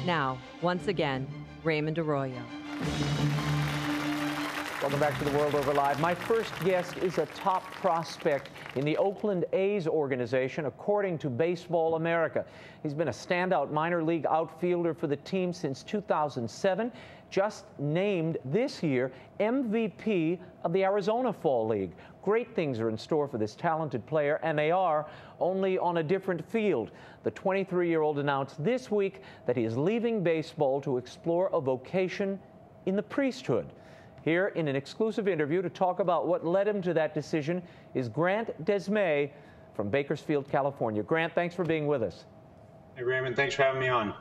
Now, once again, Raymond Arroyo. Welcome back to The World Over Live. My first guest is a top prospect in the Oakland A's organization, according to Baseball America. He's been a standout minor league outfielder for the team since 2007, just named this year MVP of the Arizona Fall League. Great things are in store for this talented player, and they are, only on a different field. The 23-year-old announced this week that he is leaving baseball to explore a vocation in the priesthood. Here in an exclusive interview to talk about what led him to that decision is Grant Desme from Bakersfield, California. Grant, thanks for being with us. Hey, Raymond, thanks for having me on.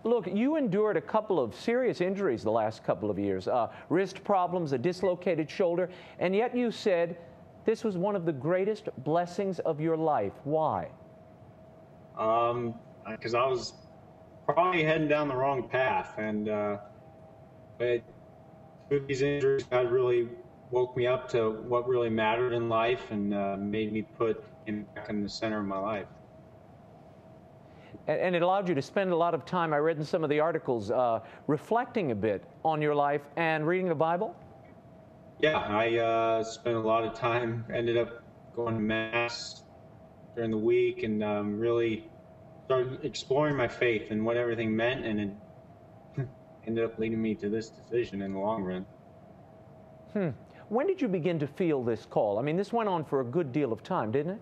Look, you endured a couple of serious injuries the last couple of years, wrist problems, a dislocated shoulder, and yet you said this was one of the greatest blessings of your life. Why? Because I was probably heading down the wrong path, and but through these injuries, God really woke me up to what really mattered in life and made me put him back in the center of my life. And it allowed you to spend a lot of time, I read in some of the articles, reflecting a bit on your life and reading the Bible? Yeah, I spent a lot of time, ended up going to Mass during the week and really started exploring my faith and what everything meant, and it ended up leading me to this decision in the long run. When did you begin to feel this call? I mean, this went on for a good deal of time, didn't it?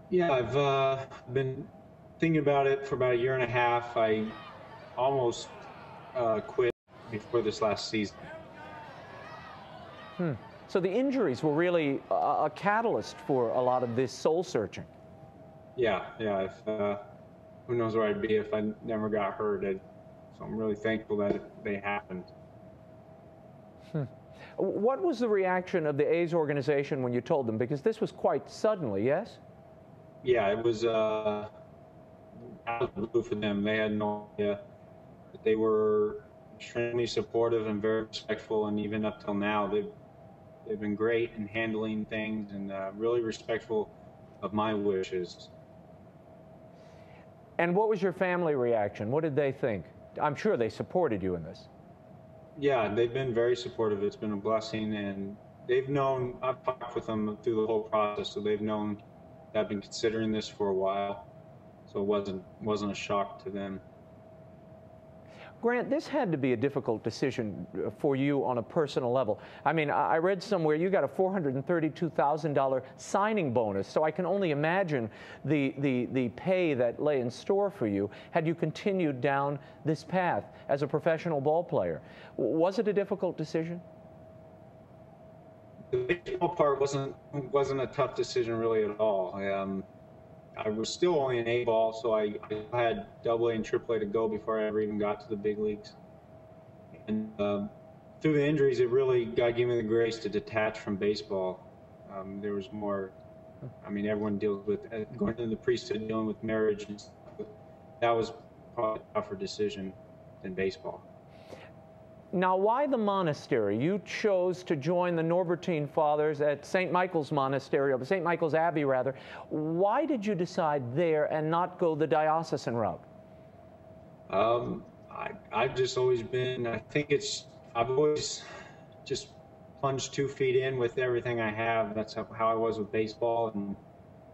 Yeah, I've been thinking about it for about a year and a half. I almost quit before this last season. So the injuries were really a catalyst for a lot of this soul searching. Yeah. If, who knows where I'd be if I never got hurt. So I'm really thankful that they happened. What was the reaction of the A's organization when you told them? Because this was quite suddenly, yes? Yeah, it was out of the blue for them. They had no idea. But they were extremely supportive and very respectful, and even up till now, they've been great in handling things and really respectful of my wishes. And what was your family reaction? What did they think? I'm sure they supported you in this. Yeah, they've been very supportive. It's been a blessing, and they've known, I've talked with them through the whole process, so they've known that I've been considering this for a while, so it wasn't a shock to them. Grant, this had to be a difficult decision for you on a personal level. I mean, I read somewhere you got a $432,000 signing bonus, so I can only imagine the pay that lay in store for you had you continued down this path as a professional ball player. Was it a difficult decision? The baseball part wasn't a tough decision really at all. I was still only an A ball, so I had AA and AAA to go before I ever even got to the big leagues. And through the injuries, it really God gave me the grace to detach from baseball. There was more. I mean, everyone deals with going into the priesthood, dealing with marriage, and stuff. That was probably a tougher decision than baseball. Now, why the monastery? You chose to join the Norbertine Fathers at St. Michael's Monastery, or St. Michael's Abbey, rather. Why did you decide there and not go the diocesan route? I've just always been, I've always just plunged 2 feet in with everything I have. That's how I was with baseball,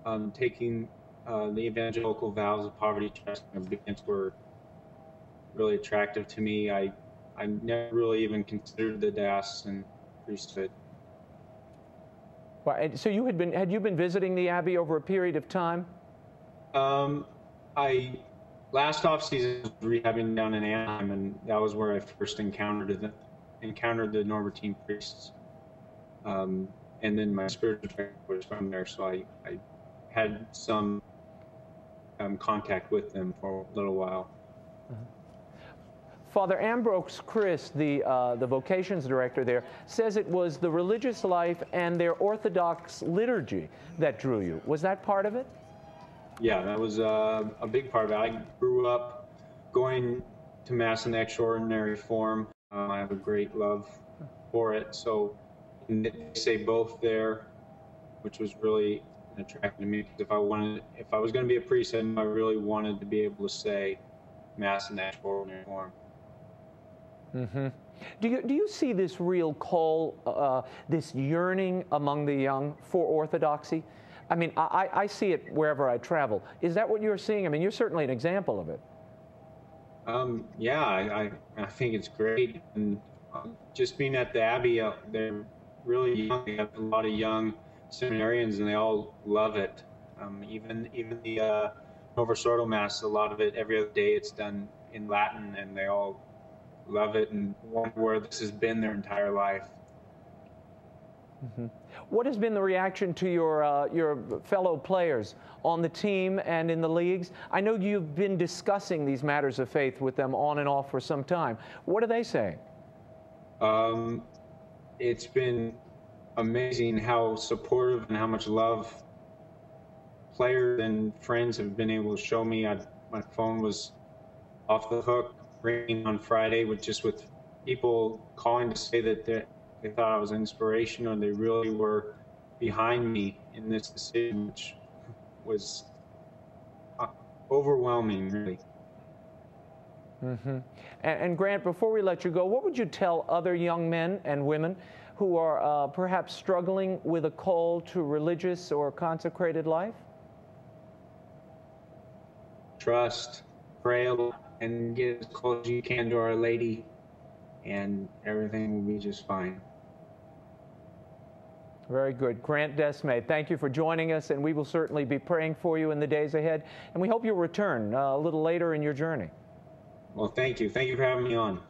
and taking the evangelical vows of poverty, trust, and obedience were really attractive to me. I never really even considered the diocesan priesthood. Well, so had you been visiting the Abbey over a period of time? Last off season was rehabbing down in Anaheim, and that was where I first encountered the Norbertine priests. And then my spiritual director was from there, so I had some contact with them for a little while. Father Ambrose Chris, the vocations director there, says it was the religious life and their Orthodox liturgy that drew you. Was that part of it? Yeah, that was a big part of it. I grew up going to Mass in the extraordinary form. I have a great love for it. So they say both there, which was really attractive to me. Because if I was going to be a priest, I really wanted to be able to say Mass in that short uniform. Mm-hmm. Do you see this real call, this yearning among the young for orthodoxy? I mean, I see it wherever I travel. Is that what you're seeing? I mean, you're certainly an example of it. Yeah, I think it's great. And just being at the Abbey, they're really young. They have a lot of young seminarians, and they all love it. Even the Novus Ordo Mass, a lot of it, every other day, it's done in Latin, and they all love it and wonder where this has been their entire life. Mm-hmm. What has been the reaction to your fellow players on the team and in the leagues? I know you've been discussing these matters of faith with them on and off for some time. What are they saying? It's been amazing how supportive and how much love players and friends have been able to show me. My phone was off the hook, ringing on Friday with people calling to say that they thought I was an inspiration, or they really were behind me in this decision, which was overwhelming, really. Mm-hmm. And Grant, before we let you go, what would you tell other young men and women who are perhaps struggling with a call to religious or consecrated life? Trust, pray a lot, and get as close as you can to Our Lady, and everything will be just fine. Very good. Grant Desme, thank you for joining us, and we will certainly be praying for you in the days ahead, and we hope you'll return a little later in your journey. Well, thank you. Thank you for having me on.